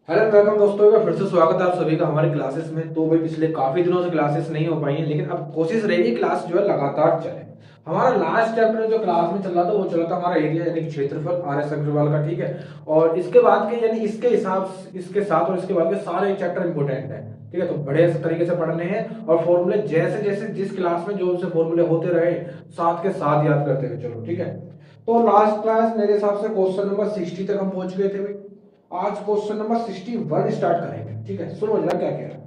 Hello welcome दोस्तों का फिर से स्वागत है आप सभी का हमारे क्लासेस में। तो भाई पिछले काफी दिनों से क्लासेस नहीं हो पाई हैं, लेकिन अब कोशिश रहेगी क्लास जो है लगातार चले। हमारा लास्ट चैप्टर जो क्लास में चल रहा था वो चला था हमारा एरिया यानी कि क्षेत्रफल आर एस अग्रवाल का, ठीक है। और इसके बाद के यानी इसके हिसाब इसके साथ और इसके बाद के सारे चैप्टर इंपॉर्टेंट है, ठीक है। तो बड़े तरीके से पढ़ने हैं और फॉर्मूले जैसे जैसे जिस क्लास में जो से फॉर्मूले होते रहे साथ के साथ याद करते हुए चलो, ठीक है। तो लास्ट क्लास मेरे हिसाब से क्वेश्चन नंबर 60 तक हम पहुंच गए थे भाई। आज क्वेश्चन नंबर 61 स्टार्ट करेंगे, ठीक है। सुनो जरा क्या कह रहा है।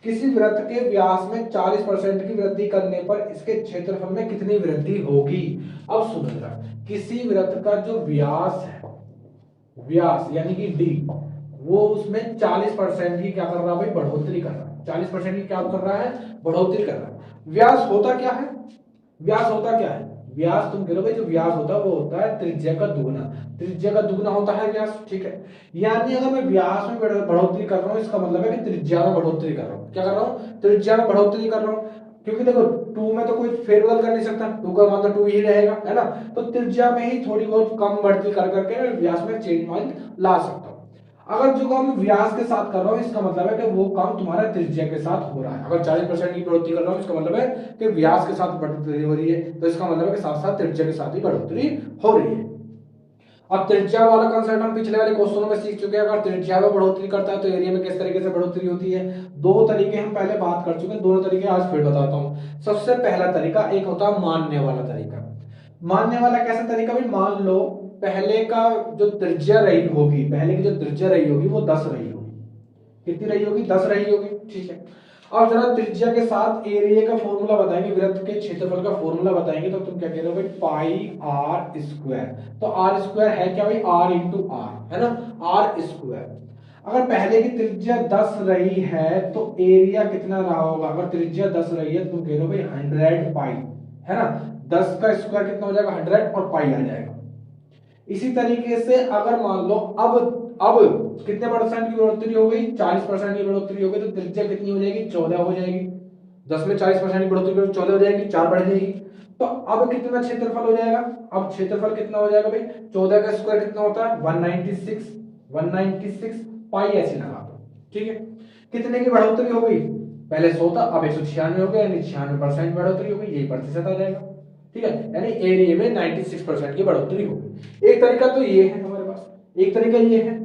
किसी वृत्त के व्यास में 40% की वृद्धि करने पर इसके क्षेत्रफल में कितनी वृद्धि होगी। अब सुनो जरा, किसी वृत्त का जो व्यास है, व्यास यानी कि डी, वो उसमें 40% की क्या कर रहा है भाई, बढ़ोतरी कर रहा है। 40% की क्या कर रहा है, बढ़ोतरी कर रहा है। व्यास होता क्या है, व्यास होता क्या है, व्यास तुम कह लो भाई जो व्यास होता है वो होता है त्रिज्या का दुगना। त्रिज्या का दुगना होता है व्यास, ठीक है। यानी अगर मैं व्यास में बढ़ोतरी कर रहा हूं इसका मतलब है कि त्रिज्या में बढ़ोतरी कर रहा हूं। क्या कर रहा हूं, त्रिज्या में बढ़ोतरी कर रहा हूं। क्योंकि देखो टू में तो कोई फेरबदल कर नहीं सकता, टू का मान तो टू ही रहेगा, है ना। तो त्रिज्या में ही थोड़ी बहुत कम बढ़ती कर करके मैं व्यास में चेंज मान ला सकता हूं। अगर जो काम व्यास के साथ कर रहा हूं इसका मतलब है कि वो काम तुम्हारा त्रिज्या के साथ हो रहा है। अगर 40% की बढ़ोतरी कर रहा हूं इसका मतलब है कि व्यास के साथ बढ़ोतरी हो रही है, तो इसका मतलब है कि साथ साथ त्रिज्या के साथ ही बढ़ोतरी हो रही है। अब त्रिज्या वाला कंसेप्ट हम पिछले वाले क्वेश्चनों में सीख चुके हैं। अगर त्रिज्या में बढ़ोतरी करता है तो एरिया में किस तरीके से बढ़ोतरी होती है। दो तरीके हम पहले बात कर चुके हैं, दोनों तरीके आज फिर बताता हूं। सबसे पहला तरीका एक होता है मानने वाला तरीका। मानने वाला कैसा तरीका भाई, मान लो पहले का जो त्रिज्या रही होगी, पहले की जो त्रिज्या रही होगी वो 10 रही होगी। कितनी रही होगी, 10 रही होगी, ठीक है। अब जरा त्रिज्या के साथ एरिया का फॉर्मूला बताएंगे, वृत्त के क्षेत्रफल का फॉर्मूला बताएंगे, तो तुम क्या कह रहे हो भाई, पाई आर स्क्वायर। तो आर स्क्वायर है क्या भाई, आर इंटू आर, है ना, आर स्क्वायर। अगर पहले की त्रिज्या 10 रही है तो एरिया कितना रहा होगा। अगर त्रिज्या 10 रही है तो तुम कह रहे हो भाई 100 पाई, है ना। 10 का स्क्वायर कितना हो जाएगा, 100 और पाई आ जाएगा। इसी तरीके से अगर मान लो अब कितने परसेंट की बढ़ोतरी हो गई, 40% की बढ़ोतरी हो गई, तो त्रिज्या कितनी हो जाएगी, 14 हो जाएगी। 10 में 40% की बढ़ोतरी करो 14 हो जाएगी, 4 बढ़ जाएगी। तो अब कितना क्षेत्रफल हो जाएगा, अब क्षेत्रफल कितना हो जाएगा भाई, 14 का स्क्वायर कितना होता है 196, 196 पाई ऐसे लगा दो, ठीक है। कितने की बढ़ोतरी हो गई, पहले 100 था अब 196 हो गया, यानी 96% बढ़ोतरी हो गई, यही प्रतिशत आ जाएगा, ठीक है। यानी एरिया में 96% की बढ़ोतरी हो गई। एक तरीका तो ये है हमारे पास, एक तरीका ये है।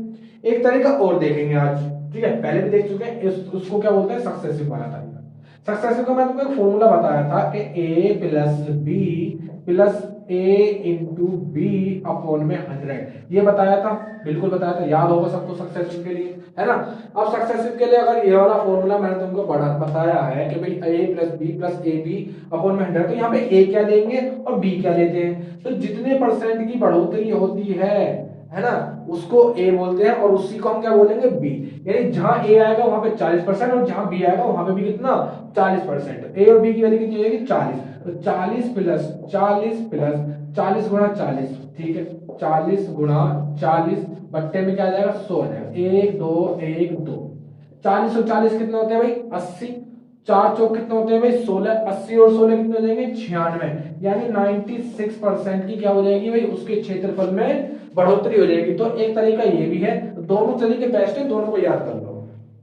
एक तरीका और देखेंगे आज, ठीक है, पहले भी देख चुके हैं उसको क्या बोलते हैं, सक्सेसिव वाला तरीका। सक्सेसिव का मैं तुमको एक फॉर्मूला बताया था कि a plus B plus A into B upon में 100, ये बताया था, बिल्कुल बताया था, याद होगा सबको सक्सेसिव के लिए, है ना। अब सक्सेसिव के लिए अगर ये वाला फॉर्मूला मैंने तुमको बताया है कि भाई a plus B plus A B upon में 100, तो यहाँ पे a क्या लेंगे और b क्या लेते हैं, तो जितने परसेंट की बढ़ोतरी होती है ना, उसको a बोलते हैं और उसी को हम क्या बोलेंगे b। यानी जहां a आएगा वहां पे 40% और जहां b आएगा वहां पे भी कितना 40%। a और b की वैल्यू कितनी हो जाएगी 40, तो 40 प्लस 40 प्लस 40 गुणा 40, ठीक है, 40 गुणा 40 बट्टे में क्या आ जाएगा 100 आ जाएगा, 1 2 1 2, 40 और 40 कितना होते हैं भाई 80, 4 चौक कितने होते हैं भाई 16, 80 और 16 कितने हो जाएंगे 96, यानी 96% की क्या हो जाएगी भाई उसके क्षेत्रफल में बढ़ोतरी हो जाएगी। तो एक तरीका ये भी है, दोनों तरीके बेस्ट है, दोनों को याद कर लो।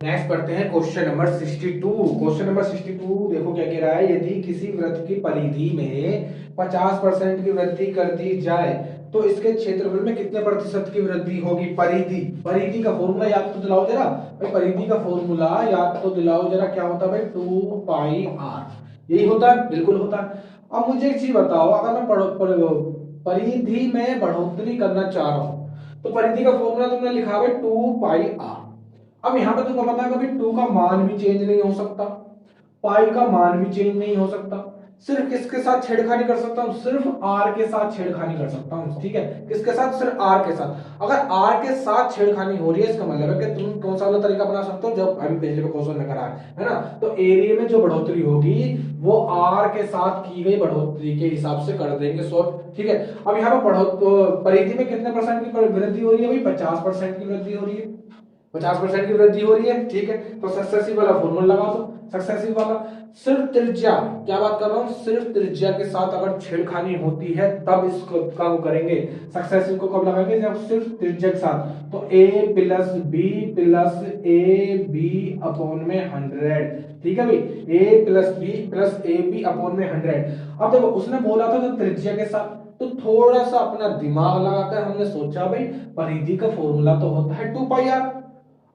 नेक्स्ट पढ़ते हैं क्वेश्चन नंबर 62। क्वेश्चन नंबर 62 देखो क्या कह रहा है, यदि किसी वृत्त की परिधि में 50% की वृद्धि कर दी जाए तो इसके क्षेत्रफल में कितने प्रतिशत की वृद्धि होगी। परिधि, परिधि का फॉर्मूला याद तो दिलाओ जरा भाई, परिधि का फॉर्मूला याद तो दिलाओ जरा, क्या होता है भाई 2 पाई आर, यही होता है, बिल्कुल होता है। अब मुझे एक चीज बताओ, अगर मैं परिधि में बढ़ोतरी करना चाह रहा हूं तो परिधि का फॉर्मूला तुमने लिखा है 2 पाई आर। अब यहां पे तुमको पता है कि 2 का मान भी चेंज नहीं हो सकता, पाई का मान भी चेंज नहीं हो सकता, सिर्फ किसके साथ छेड़खानी कर सकता हूं, सिर्फ आर के साथ छेड़खानी कर सकता हूं, ठीक है। किसके साथ, सिर्फ आर के साथ। अगर आर के साथ छेड़खानी हो रही है इसका मतलब है कि तुम कौन सा वाला तरीका बना सकते हो जब अभी पिछले क्वेश्चन में करा है ना। तो एरिया में जो बढ़ोतरी होगी वो आर के साथ की गई बढ़ोतरी के हिसाब से कर देंगे सॉल्व, ठीक है। अब यहाँ पे परिधि में कितने परसेंट की वृद्धि हो रही है भाई, 50% की वृद्धि हो रही है। 50% की वृद्धि हो रही है, ठीक है। तो सक्सेसिव वाला फॉर्मूला लगा दो, सक्सेसिव वाला। सिर्फ त्रिज्या, क्या बात कर रहा हूं, सिर्फ त्रिज्या के साथ अगर छेड़खानी होती है तब इसको का वो करेंगे, सक्सेसिव को कब लगाएंगे, जब सिर्फ त्रिज्या के साथ। तो a plus B plus A B upon में 100, ठीक है भाई, a plus B plus A B upon में 100। अब देखो उसने बोला था तो त्रिज्या के साथ, तो थोड़ा सा अपना दिमाग लगाकर हमने सोचा भाई परिधि का फॉर्मूला तो होता है 2 पाई आर।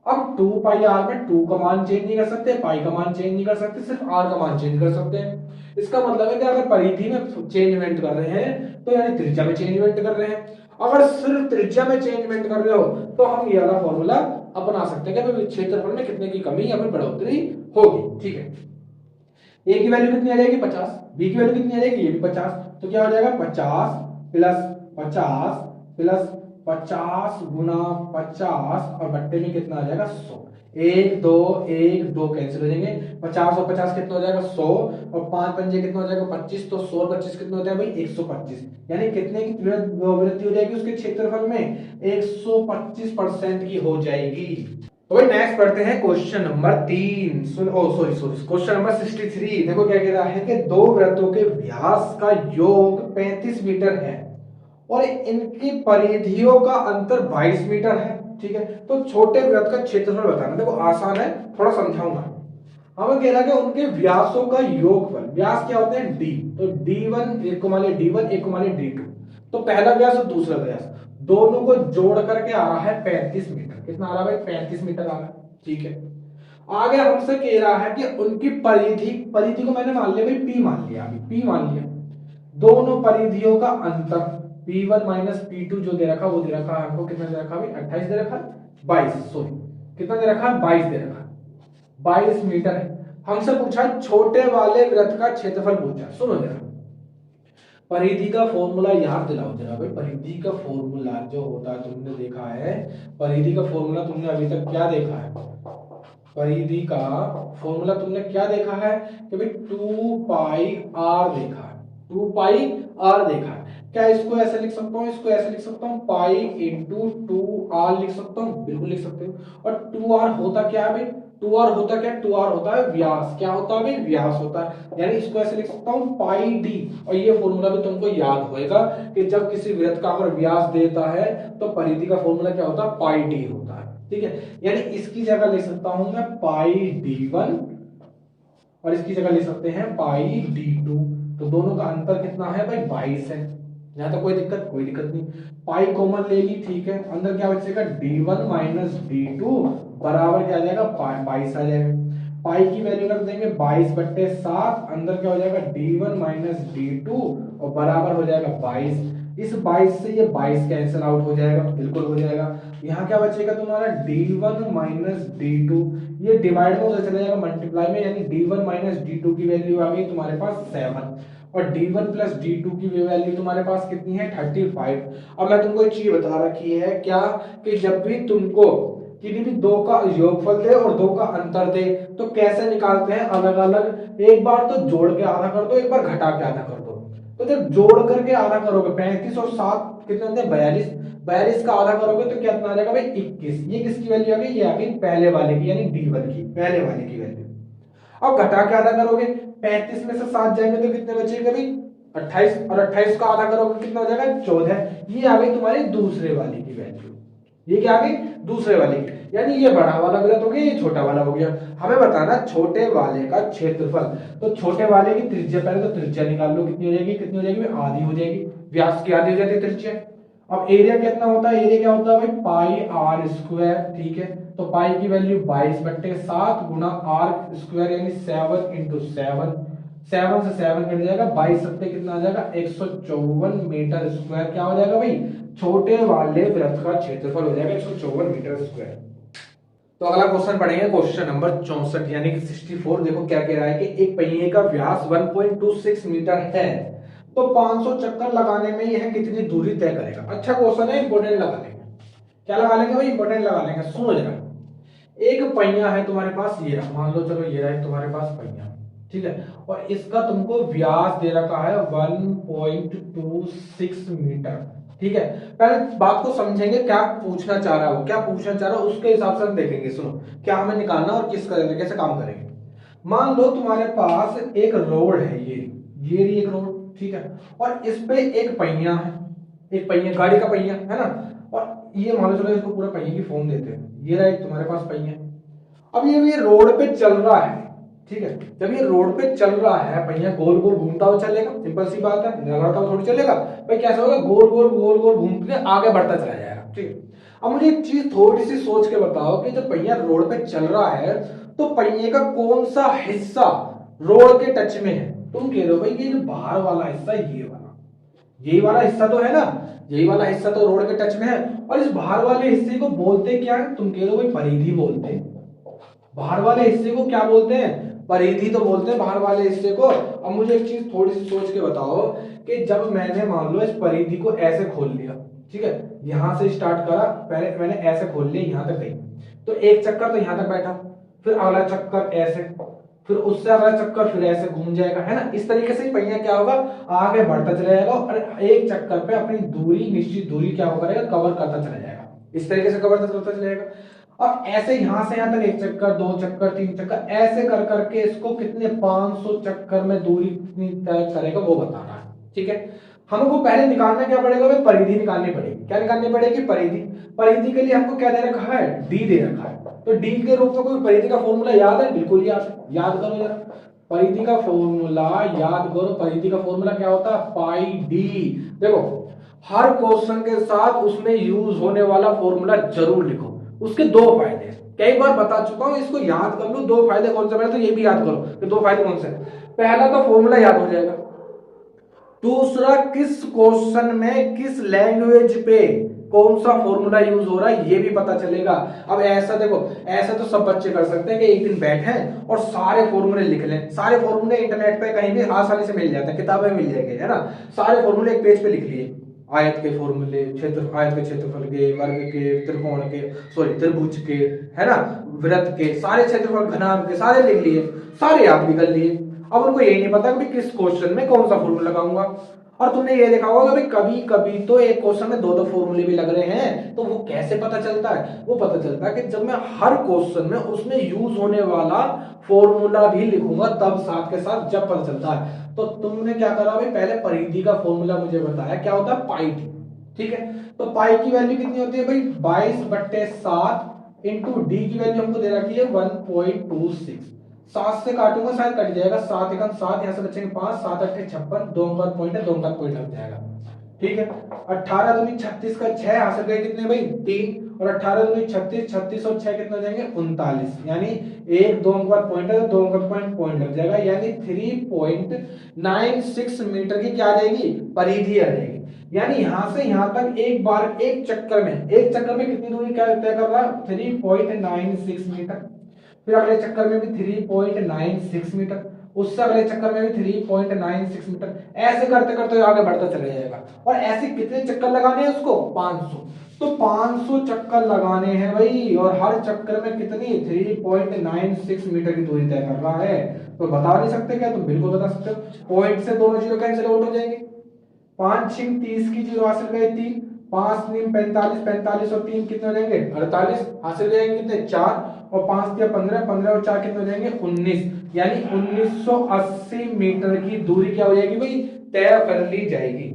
अब 2 पाई आर में 2 का मान चेंज नहीं कर सकते, पाई का मान चेंज नहीं कर सकते, सिर्फ आर का मान चेंज कर सकते हैं। इसका मतलब है कि अगर परिधि में चेंजमेंट कर रहे हैं तो यानी त्रिज्या में चेंजमेंट कर रहे हैं। अगर सिर्फ त्रिज्या में चेंजमेंट कर रहे हो तो हम ये वाला फॉर्मूला अपना सकते हैं कि क्षेत्रफल में कितने की कमी या फिर बढ़ोतरी होगी, ठीक है। ए की वैल्यू कितनी आ जाएगी 50, बी की वैल्यू कितनी आ जाएगी ये भी 50, तो क्या हो जाएगा 50 प्लस 50 प्लस 50 गुना 50 और बट्टे में कितना आ जाएगा 100। एक दो कैंसिल हो जाएंगे, 50 और 50 कितना हो जाएगा 100 और 5 पंजे कितना हो जाएगा 25, तो 100 और 25 कितना हो जाएगा भाई 125, यानी कितने की वृद्धि हो जाएगी उसके क्षेत्रफल में 125% की हो जाएगी। तो भाई नेक्स्ट पढ़ते हैं question number 3, sorry question number 63। देखो क्या कह रहा है कि दो वृत्तों के व्यास का योग 35 मीटर है और इनकी परिधियों का अंतर 22 मीटर है, ठीक है। तो छोटे वृत्त का क्षेत्रफल बताना। देखो आसान है, थोड़ा समझाऊंगा। हमें कह रहा है कि उनके व्यासों का योगफल, व्यास क्या होते हैं डी, तो D1 एक को मान लिया D1, एक को मान लिया D2, तो पहला व्यास और दूसरा व्यास दोनों को जोड़ करके आ रहा है 35 मीटर। कितना आ रहा है भाई 35 मीटर आ रहा है, ठीक है। आगे हमसे कह रहा है कि उनकी परिधि, परिधि को मैंने मान लिया भाई P मान लिया, अभी P मान लिया, दोनों परिधियों का अंतर P1 माइनस P2 जो दे रखा वो दे रखा है हमको, कितना दे रखा भाई 28 दे रखा, 22 सॉरी कितना दे रखा है 22 दे रखा, 22 मीटर है। हमसे पूछा छोटे वाले वृत्त का क्षेत्रफल पूछा। सुनो जरा, परिधि का फॉर्मूला याद दिलाओ जरा भाई। परिधि का फॉर्मूला जो होता है तुमने देखा है, परिधि का फॉर्मूला तुमने अभी तक क्या देखा है, परिधि का फॉर्मूला तुमने क्या देखा है कि भाई 2 पाई आर देखा है, 2 पाई आर देखा है। क्या इसको ऐसे लिख सकता हूँ, इसको ऐसे लिख सकता हूँ, पाई इंटू 2 आर लिख सकता हूँ, बिल्कुल लिख सकते हो। और 2 आर होता क्या है भाई, 2 आर होता क्या, 2 आर होता है व्यास। क्या होता है भाई व्यास होता है, यानी इसको ऐसे लिख सकता हूँ पाई डी। और ये फॉर्मूला भी तुमको याद होएगा कि जब किसी वृत्त का अगर व्यास देता है तो परिधि का फॉर्मूला क्या होता है पाई डी होता है, ठीक है। यानी इसकी जगह ले सकता हूं मैं पाई D1 और इसकी जगह ले सकते हैं पाई D2। तो दोनों का अंतर कितना है भाई 22 है। यहां तो कोई दिक्कत नहीं, पाई कॉमन ले ली, ठीक है। अंदर क्या बचेगा D1 माइनस D2 बराबर क्या आ जाएगा 22 आ जाएगा। पाई की वैल्यू रख देंगे 22/7, अंदर क्या हो जाएगा D1 माइनस D2 और बराबर हो जाएगा 22। इस 22 से ये 22 कैंसिल आउट हो जाएगा, बिल्कुल हो जाएगा। यहाँ क्या बचेगा तुम्हारा D1 माइनस D2, ये डिवाइड में उधर चला जाएगा मल्टीप्लाई में, यानी D1 माइनस D2 की वैल्यू आ गई तुम्हारे पास 7 और D1 प्लस D2 की वैल्यू तुम्हारे पास कितनी है 35। अब मैं तुमको एक चीज बता रखी है क्या, कि जब भी तुमको किसी भी दो का योगफल दे और दो का अंतर दे तो कैसे निकालते हैं अलग अलग, एक बार तो जोड़ के आधा कर दो, एक बार घटा के आधा कर दो। तो जब जोड़ करके आधा करोगे 35 और 7 कितने होते हैं 42, 42 का आधा करोगे तो कितना आ जाएगा भाई 21। ये किसकी वैल्यू आ गई, ये आ गई पहले वाले की, यानी D1 की, पहले वाले की वैल्यू। अब घटा के आधा करोगे 35 में से 7 जाएंगे तो कितने बचेंगे भाई 28, और 28 का आधा करोगे कितना हो जाएगा 14। ये आ गई तुम्हारी दूसरे वाले की वैल्यू, ये क्या आ गई दूसरे वाले की, यानी ये बड़ा वाला वृत्त हो गया, ये छोटा वाला हो गया। हमें बताना छोटे वाले का क्षेत्रफल। तो छोटे वाले की त्रिज्या, पहले तो त्रिज्या निकाल लो, कितनी हो जाएगी, कितनी हो जाएगी आधी हो जाएगी, व्यास की आधी हो जाती है त्रिज्या। अब एरिया कितना होता है, एरिया क्या होता है भाई पाई आर स्क्वायर, ठीक है। तो पाई की वैल्यू 22/7 गुना आर स्क्वायर यानी 7 इंटू 7, 7 से 7 कट जाएगा, 22 सत्ते कितना आ जाएगा 154 मीटर स्क्वायर। क्या हो जाएगा भाई छोटे वाले वृत्त का क्षेत्रफल हो जाएगा 154 मीटर स्क्वायर। तो अगला क्वेश्चन पढ़ेंगे, क्वेश्चन नंबर 64 यानी कि 64। देखो क्या कह रहा है कि एक पहिए का व्यास 1.26 मीटर है तो 500 चक्कर लगाने में यह कितनी दूरी तय करेगा। अच्छा क्वेश्चन है, इंपोर्टेंट लगा लेंगे। क्या लगा लेंगे भाई इंपोर्टेंट लगा लेंगे। सुनो जरा, एक पहिया है तुम्हारे पास, ये रहा, मान लो चलो ये रहा तुम्हारे पास पहिया, ठीक है। और इसका तुमको व्यास दे रखा है 1.26 मीटर, ठीक है, पहले बात को समझेंगे, क्या पूछना चाह रहा है वो, क्या पूछना चाह रहा है उसके हिसाब से हम देखेंगे। सुनो क्या हमें निकालना और किस तरीके से काम करेंगे। मान लो तुम्हारे पास एक रोड है, ये रही एक रोड, ठीक है, और इस पे एक पहिया है, एक पहिया गाड़ी का पहिया है ना, और ये मान लो चलो इसको पूरा पहिए की फॉर्म देते हैं, ये रहा एक तुम्हारे पास पहिया। अब ये रोड पे चल रहा है, ठीक है, जब ये रोड पे चल रहा है पहिया गोल गोल घूमता हुआ चलेगा, सिंपल सी बात है, रगड़ता हुआ थोड़ी चलेगा भाई, कैसा होगा, गोल गोल गोल गोल घूम के आगे बढ़ता चला जाएगा, ठीक है। अब मुझे एक चीज थोड़ी सी सोच के बताओ कि जब पहिया रोड पे चल रहा है तो पहिए का कौन सा हिस्सा रोड के टच में है। तुम कह रहे हो भाई ये जो बाहर वाला हिस्सा, ये वाला, यही वाला हिस्सा तो है ना, यही वाला हिस्सा तो रोड के टच में है, और इस बाहर वाले हिस्से को बोलते क्या है, तुम कह रहे हो भाई परिधि बोलते हैं। बाहर वाले हिस्से को क्या बोलते हैं, परिधि तो बोलते हैं बाहर वाले हिस्से को। अब मुझे एक चीज थोड़ी सी सोच के बताओ कि जब मैंने मान लो इस परिधि को ऐसे खोल लिया, ठीक है, यहां से स्टार्ट करा, पहले मैंने ऐसे खोल लिया यहां तक गई, तो एक चक्कर तो यहां तक बैठा, फिर अगला चक्कर ऐसे, फिर उससे अगला चक्कर फिर ऐसे घूम जाएगा, है ना। इस तरीके से पहिया क्या होगा, आगे बढ़ता चला जाएगा और एक चक्कर पे अपनी दूरी, निश्चित दूरी क्या होगा, कवर करता चला जाएगा, इस तरीके से कवर करता चला जाएगा। अब ऐसे यहां से यहां तक एक चक्कर, दो चक्कर, तीन चक्कर, ऐसे कर करके इसको कितने 500 चक्कर में दूरी कितनी तय करेगा वो बताना है, ठीक है। हमको पहले निकालना क्या पड़ेगा भाई, परिधि निकालनी पड़ेगी। क्या निकालनी पड़ेगी, परिधि। परिधि के लिए हमको क्या दे रखा है, डी दे रखा है, तो डी के रूप में कोई परिधि का फॉर्मूला याद है, बिल्कुल याद है, याद करो जरा परिधि का फॉर्मूला, याद करो परिधि का फॉर्मूला क्या होता है, पाई डी। देखो हर क्वेश्चन के साथ उसमें यूज होने वाला फॉर्मूला जरूर लिखो, उसके दो फायदे हैं, कई बार बता चुका हूं, इसको याद कर लो, दो फायदे कौन से, तो ये भी याद करो कि दो फायदे कौन से। पहला तो फॉर्मूला याद हो जाएगा, दूसरा किस क्वेश्चन में किस लैंग्वेज पे कौन सा फॉर्मूला यूज हो रहा है ये भी पता चलेगा। अब ऐसा देखो, ऐसा तो सब बच्चे कर सकते हैं कि एक दिन बैठे और सारे फॉर्मूले लिख लें, सारे फॉर्मूले इंटरनेट पे कहीं भी आसानी से मिल जाते हैं, किताबें मिल जाएंगे, है ना, सारे फॉर्मूले एक पेज पे लिख लिए, आयत के फॉर्मूले, क्षेत्र, आयत के क्षेत्रफल के, वर्ग के, त्रिकोण के, सॉरी त्रिभुज के, है ना, वृत्त के, सारे क्षेत्रफल, घनाभ के सारे लिख लिए, सारे याद भी कर लिए। अब उनको यही नहीं पता कि किस क्वेश्चन में कौन सा फॉर्मूला लगाऊंगा। और तुमने ये देखा होगा कि कभी कभी तो एक क्वेश्चन में दो दो फॉर्मूले भी लग रहे हैं, तो वो कैसे पता चलता है, वो पता चलता है कि जब मैं हर क्वेश्चन में उसमें यूज होने वाला फॉर्मूला भी लिखूंगा, तब साथ के साथ जब पता चलता है। तो तुमने क्या करा भाई, पहले परिधि का फॉर्मूला मुझे बताया, क्या होता है, पाई डी, ठीक है। तो पाई की वैल्यू कितनी होती है भाई, 22/7 इंटू डी की वैल्यू हमको दे रखी है 1.26। 7 से काटूंगा शायद कट जाएगा, 7 एकम 7, यहाँ से बचेंगे 5, 7 अट्ठे 56, दो अंक पॉइंट है, दो अंक पॉइंट लग जाएगा, ठीक है। 18 दूनी 36 का 6 हासिल गए कितने भाई, 3, और 18 दूनी 36, 36 और 6 कितना हो जाएंगे 39, यानी एक दो अंक पॉइंट है, तो दो अंक पॉइंट लग जाएगा, यानी 3.96 मीटर की क्या आ जाएगी, परिधि आ जाएगी। यानी यहां से यहां तक एक बार एक चक्कर में कितनी दूरी क्या तय कर रहा है, 3.96 मीटर, फिर अगले चक्कर में भी 3.96 मीटर, उससे अगले चक्कर में भी 3.96 मीटर, ऐसे करते करते आगे बढ़ता चला जाएगा। और ऐसे कितने चक्कर लगाने हैं उसको, 500, तो 500 चक्कर लगाने हैं भाई, और हर चक्कर में कितनी 3.96 मीटर की दूरी तय कर रहा है। तो बता नहीं सकते क्या, तुम बिल्कुल बता सकते हो, पॉइंट से दोनों जीरो कैंसिल आउट हो जाएंगे, 5 6 30 की जीरो हासिल गए 3, 5 9 45, 45 और 3 कितने हो जाएंगे 48, हासिल जाएंगे कितने 4, और 5 या 15, 15 और 4 कितने हो जाएंगे 19, यानी 1980 मीटर की दूरी क्या हो जाएगी भाई, तय कर ली जाएगी।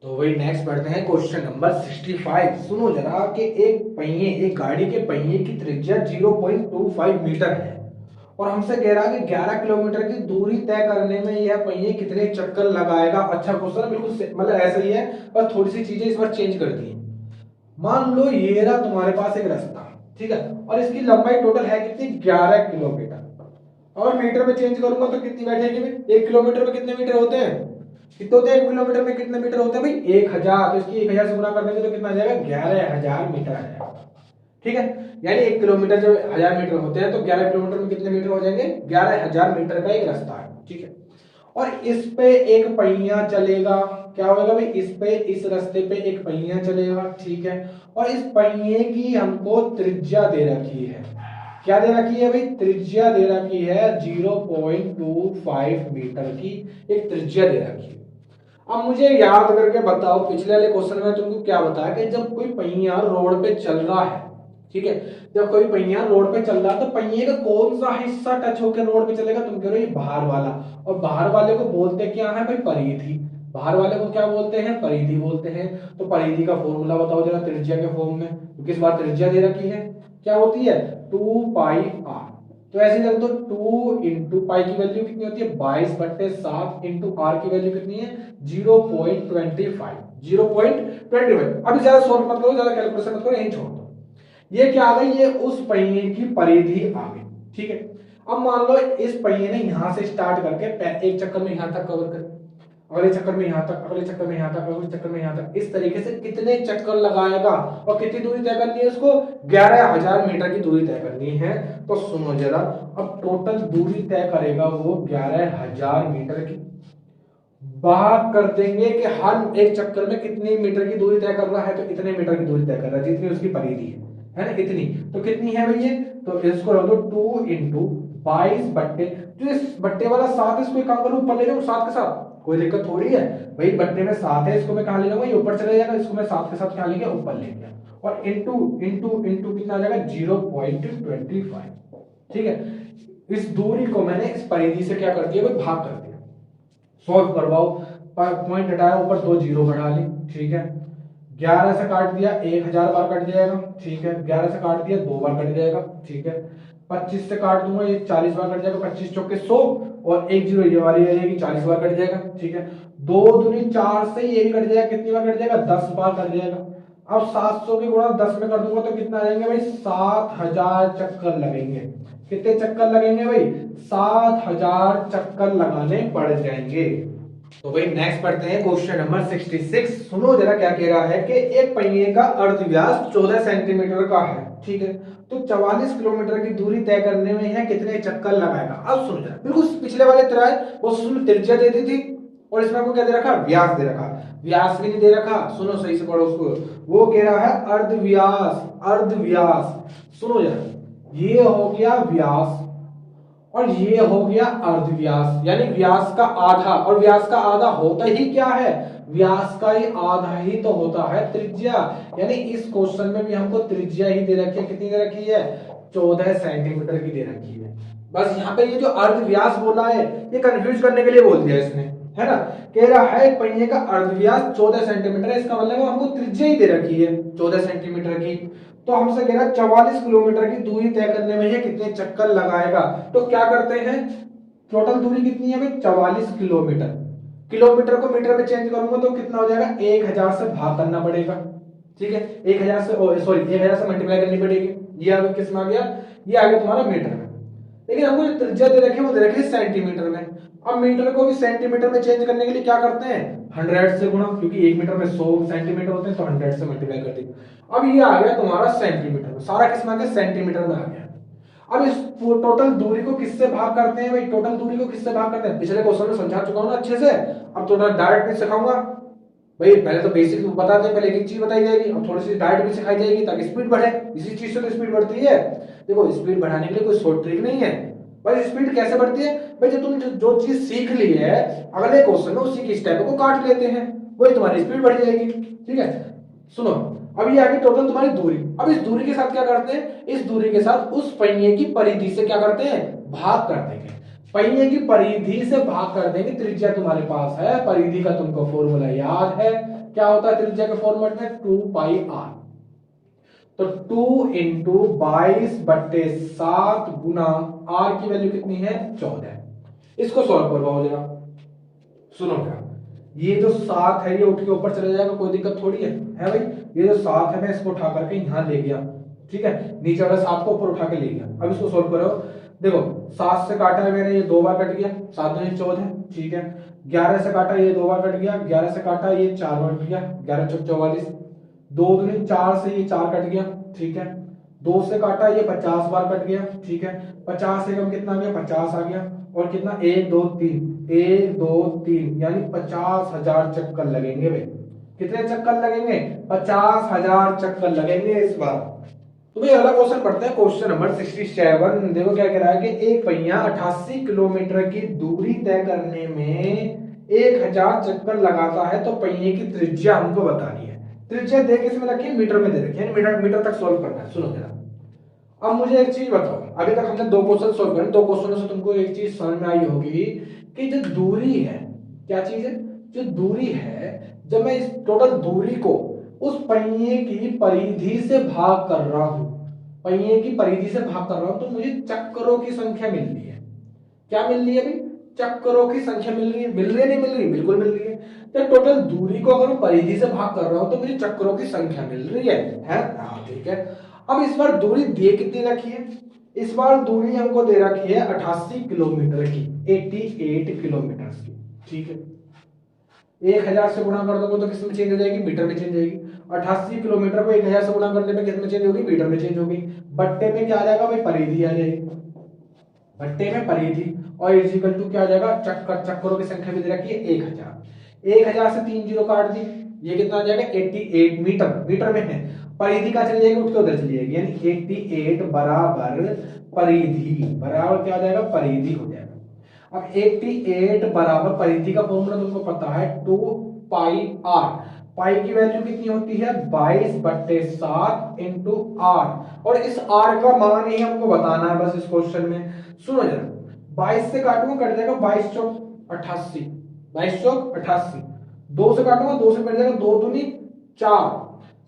तो वही नेक्स्ट बढ़ते हैं क्वेश्चन नंबर 65। सुनो जरा कि एक गाड़ी के पहिए की त्रिज्या 0.25 मीटर है और हमसे कह रहा है कि 11 किलोमीटर की दूरी तय करने में यह पहिए कितने चक्कर लगाएगा। अच्छा क्वेश्चन, बिल्कुल मतलब ऐसा ही है, पर थोड़ी सी चीजें इस बार चेंज कर दी है। मान लो ये रहा तुम्हारे पास एक रास्ता, ठीक है, और इसकी लंबाई टोटल है कितनी, 11 किलोमीटर, और मीटर में चेंज करूंगा तो कितनी बैठेगी, 1 किलोमीटर में कितने मीटर होते हैं, कितने होते हैं 1 किलोमीटर में कितने मीटर होते हैं भाई 1000, तो इसकी 1000 से गुना कर देंगे तो कितना आ जाएगा 11000 मीटर आ जाएगा, ठीक है। यानी 1 किलोमीटर जब 1000 मीटर होते हैं तो 11 किलोमीटर में कितने मीटर हो जाएंगे, 11000 मीटर का एक रास्ता है, ठीक है। और इस पे एक पहिया चलेगा, क्या होगा भाई, इस पे, इस रास्ते पे एक पहिया चलेगा, ठीक है, और इस पहिए की हमको त्रिज्या दे रखी है, क्या दे रखी है भाई, त्रिज्या दे रखी है 0.25 मीटर की एक त्रिज्या दे रखी है। अब मुझे याद करके बताओ, पिछले वाले क्वेश्चन में तुमको क्या बताया कि जब कोई पहिया रोड पे चल रहा है, ठीक है, जब कोई पहिया रोड पे चल रहा है तो पहिए का कौन सा हिस्सा टच होकर रोड पे चलेगा, तुम कह रहे हो ये बाहर वाला, और बाहर वाले को बोलते क्या है भाई, परिधि। बाहर वाले को क्या बोलते हैं, परिधि बोलते हैं। तो परिधि का फॉर्मूला बताओ जरा त्रिज्या के फॉर्म में, तो किस बार त्रिज्या दे रखी है, क्या होती है 2πr। तो ऐसे रख दो 2 इंटू पाई की वैल्यू कितनी होती है 22/7 इंटू आर की वैल्यू कितनी है 0.25। 0.25। अभी ज्यादा सॉल्व मत करो, ज्यादा कैलकुलेशन मत करो, यही छोड़ दो। ये क्या आ गई, ये उस पहिए की परिधि आ गई, ठीक है। अब मान लो इस पहिए ने यहां से स्टार्ट करके एक चक्कर में यहां तक कवर कर, अगले चक्कर में यहां तक, अगले चक्कर में यहां तक, अगले चक्कर में यहां तक, इस तरीके से कितने चक्कर लगाएगा और कितनी दूरी तय करनी है उसको, 11,000 मीटर की दूरी तय करनी है। तो सुनो जरा, अब टोटल दूरी तय करेगा वो 11,000 मीटर की। भाग कर देंगे कि हर एक चक्कर में कितनी मीटर की दूरी तय कर रहा है, तो इतने मीटर की दूरी तय कर रहा है जितनी उसकी परिधि है ना, इतनी। तो कितनी है भैया, तो इसको रख दो 2 इंटू 22 बट्टे, जो इस बट्टे वाला 7 इसको काम करो ऊपर ले जाओ 7 के साथ, कोई दिक्कत थोड़ी है भाई, बट्टे में 7 है, इसको मैं कहां ले जाऊंगा, ये ऊपर चले जाएगा, इसको मैं 7 के साथ क्या लेंगे ऊपर ले गया, और इंटू इंटू इंटू कितना आ जाएगा 0.25, ठीक है। इस दूरी को मैंने इस परिधि से क्या कर दिया भाई, भाग कर दिया। सॉल्व करवाओ, पॉइंट हटाया, ऊपर 2 जीरो बढ़ा ली, ठीक है। 11 से काट दिया 1000 बार कट जाएगा, ठीक है। 11 से काट दिया 2 बार कट जाएगा, ठीक है। 25 से काट दूंगा, ये 40 बार कट जाएगा, 25 चौके 100, और एक जीरो ये वाली रहेगी 40 बार कट जाएगा, ठीक है। 2 दूनी 4 से ये भी कट जाएगा, कितनी बार कट जाएगा 10 बार कट जाएगा। अब 700 के गुणा 10 में कर दूंगा तो कितना आ जाएंगे भाई 7000 चक्कर लगेंगे। कितने चक्कर लगेंगे भाई 7000 चक्कर लगाने पड़ जाएंगे। तो भाई नेक्स्ट पढ़ते हैं क्वेश्चन नंबर 66। सुनो जरा क्या कह रहा है कि एक पहिए का अर्ध व्यास 14 सेंटीमीटर का है, ठीक है। तो 44 किलोमीटर की दूरी तय करने में है कितने चक्कर लगाएगा। अब सुनो जरा, बिल्कुल पिछले वाले तरह है, वो उसमें त्रिज्या दे दी थी और इसमें आपको क्या दे रखा, व्यास दे रखा। व्यास भी नहीं दे रखा, सुनो सही से पढ़ो उसको, वो कह रहा है अर्ध व्यास, अर्ध व्यास। सुनो जरा, ये हो गया व्यास और ये हो गया अर्ध व्यास, यानी व्यास का आधा, और व्यास का आधा होता ही क्या है, व्यास का ही आधा ही तो होता है त्रिज्या। यानी इस क्वेश्चन में भी हमको त्रिज्या ही दे रखी है, कितनी दे रखी है 14 सेंटीमीटर की दे रखी है। बस यहाँ पे ये जो अर्ध व्यास बोला है ये कंफ्यूज करने के लिए बोल दिया इसने, है ना। कह रहा है पहिए का अर्ध व्यास 14 सेंटीमीटर है, इसका मतलब हमको त्रिज्या ही दे रखी है 14 सेंटीमीटर की। तो हमसे कह रहा है 44 किलोमीटर की दूरी तय करने में ये कितने चक्कर लगाएगा। तो क्या करते हैं, टोटल दूरी कितनी है भाई 44 किलोमीटर। किलोमीटर को मीटर में चेंज करूंगा तो कितना हो जाएगा 1000 से भाग करना पड़ेगा, ठीक है। 1000 से सॉरी 1000 से मल्टीप्लाई करनी पड़ेगी। ये आगे किस में आ गया, ये आ गया तुम्हारा मीटर में। लेकिन हमको जो त्रिज्या दे रखी है वो दे रखी है सेंटीमीटर में। अब मीटर को भी सेंटीमीटर में चेंज करने के लिए क्या करते हैं 100 से गुणा, क्योंकि 1 मीटर में 100 सेंटीमीटर होते हैं, तो 100 से मल्टीप्लाई कर दी। अब ये आ गया तुम्हारा सेंटीमीटर में, सारा किस में आ गया सेंटीमीटर में आ गया। अब इस टोटल दूरी को किससे भाग करते हैं भाई, टोटल दूरी को किससे भाग करते हैं, पिछले क्वेश्चन में समझा चुका हूं ना अच्छे से। अब थोड़ा डायरेक्ट भी सिखाऊंगा भाई, पहले तो बेसिक बताते हैं, पहले एक चीज बताई जाएगी, अब थोड़ी सी डायरेक्ट भी सिखाई जाएगी ताकि स्पीड बढ़े। इसी चीज से तो स्पीड बढ़ती है। देखो स्पीड बढ़ाने के लिए कोई शॉर्ट ट्रिक नहीं है भाई। स्पीड कैसे बढ़ती है भाई, जब तुम जो चीज सीख ली है अगले क्वेश्चन में उसी की स्टेप को काट लेते हैं, वही तुम्हारी स्पीड बढ़ जाएगी, ठीक है। सुनो, अब ये आगे टोटल तुम्हारी दूरी। अब इस दूरी के साथ क्या करते हैं, इस दूरी के साथ उस पहिए की परिधि से क्या करते हैं भाग कर देंगे। पहिए की परिधि से भाग कर देंगे। त्रिज्या तुम्हारे पास है, परिधि का तुमको फॉर्मूला याद है, क्या होता है त्रिज्या के फॉर्मेट में 2πr। तो 2 इंटू 22/7 गुना r की वैल्यू कितनी है 14। इसको सॉल्व करवाओ जरा। सुनो क्या, ये जो 7 है ये उठ के ऊपर चले जाएगा, कोई दिक्कत थोड़ी है भाई। ये जो 7 है मैं इसको उठा करके यहां ले गया, ठीक है। नीचे वाला 7 को ऊपर उठा के ले गया। अब इसको सॉल्व करो। देखो 7 से काटा है मैंने, ये 2 बार कट गया, 7 दूनी 14, ठीक है। 11 से काटा ये 2 बार कट गया, 11 से काटा ये 4 बार कट गया, 11 चौक 44। 2 दूनी 4 से ये 4 कट गया, ठीक है। 2 से काटा ये 50 बार कट गया, ठीक है। 50 से कम कितना आ गया 50 आ गया, और कितना 1 2 3 1 2 3 यानी 50,000 चक्कर लगेंगे भाई। कितने चक्कर लगेंगे 50,000 चक्कर लगेंगे इस बार। तो भाई अगला क्वेश्चन पढ़ते हैं, क्वेश्चन नंबर 67। देखो क्या कह रहा है कि एक पहिया 88 किलोमीटर की दूरी तय करने में 1000 चक्कर लगाता है तो पहिए की त्रिज्या हमको बतानी है। त्रिज्या देख इसमें रखी है, मीटर में दे रखी है, मीटर तक सोल्व करना है। सुनो जरा, अब मुझे एक चीज बताओ, अभी तक हमने 2 क्वेश्चन सोल्व करे, 2 क्वेश्चनों से तुमको एक चीज समझ में आई होगी कि जो दूरी है, क्या चीज है, जो दूरी है, जब मैं इस टोटल दूरी को उस पहिए की परिधि से भाग कर रहा हूं, पहिए की परिधि से भाग कर रहा हूं, तो मुझे चक्करों की संख्या मिल रही है। क्या मिल रही है भाई? चक्करों की संख्या मिल रही है। मिल रही है नहीं मिल रही? बिल्कुल मिल रही है। तो टोटल दूरी को अगर मैं परिधि से भाग कर रहा हूं तो मुझे चक्करों की संख्या मिल रही है? हाँ ठीक है। अब इस बार दूरी दे कितनी रखी है? इस बार दूरी हमको दे रखी है 88 किलोमीटर की, 88 किलोमीटर की, ठीक है। 1000 से गुणा कर दोगे तो किस में चेंज हो जाएगी? मीटर में चेंज जाएगी। 88 किलोमीटर को 1000 से गुणा करने पे किस में चेंज होगी? मीटर में चेंज होगी। बट्टे में क्या आ जाएगा भाई? परिधि आ जाएगी, बट्टे में परिधि, और इक्वल टू क्या आ जाएगा? चक्करों की संख्या भी दे रखी है 1000। 1000 से 3 जीरो काट दी, ये कितना आ जाएगा? 88 मीटर, मीटर में है। परिधि का चली जाएगी, उठ के उधर चली जाएगी, यानी 88 बराबर परिधि, बराबर क्या आ जाएगा? परिधि हो जाएगा। अब 88 बराबर परिधि का फॉर्मूला तुमको पता है, 2 पाई आर। पाई की वैल्यू कितनी होती है? 22/7 इंटू आर, और इस आर का मान ही हमको बताना है बस इस क्वेश्चन में। सुनो जरा, 22 से काटूंगा कट जाएगा 22 चौक 88, 22 चौक 88, 2 से काटूंगा 2 से कट जाएगा 2 दूनी 4,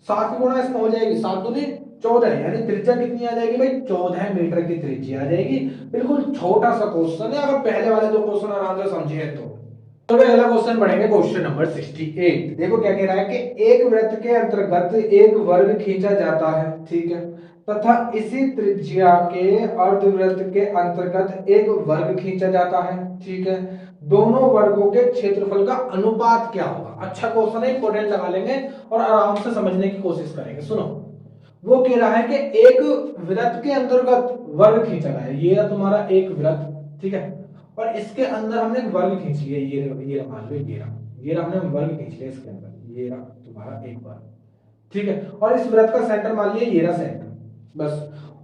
7 की गुणा इसमें हो जाएगी 7 दूनी 14, यानी त्रिज्या कितनी आ जाएगी भाई? 14 मीटर की त्रिज्या आ जाएगी। बिल्कुल छोटा सा क्वेश्चन है, अगर पहले वाले 2 क्वेश्चन आराम से समझे तो। अगला क्वेश्चन पढ़ेंगे, क्वेश्चन नंबर 68। देखो क्या कह रहा है कि एक वृत्त के अंतर्गत एक वर्ग खींचा जाता है, ठीक है, तथा इसी त्रिज्या के अर्धवृत्त के अंतर्गत एक वर्ग खींचा जाता है, ठीक है। दोनों वर्गों के क्षेत्रफल का अनुपात क्या होगा? अच्छा क्वेश्चन है, इंपॉर्टेंट लगा लेंगे और आराम से समझने की कोशिश करेंगे। सुनो, वो कह रहा है कि एक वृत्त के अंतर्गत वर्ग खींचा गया है, ये तुम्हारा एक वृत्त, ठीक है, और इसके अंदर हमने एक वर्ग खींच लिया, ये मान लो ये हमने वर्ग खींच लिया इसके अंदर, ये तुम्हारा एक वर्ग, ठीक है, और इस वृत्त का सेंटर मान लिया, ये रहा सेंटर, बस।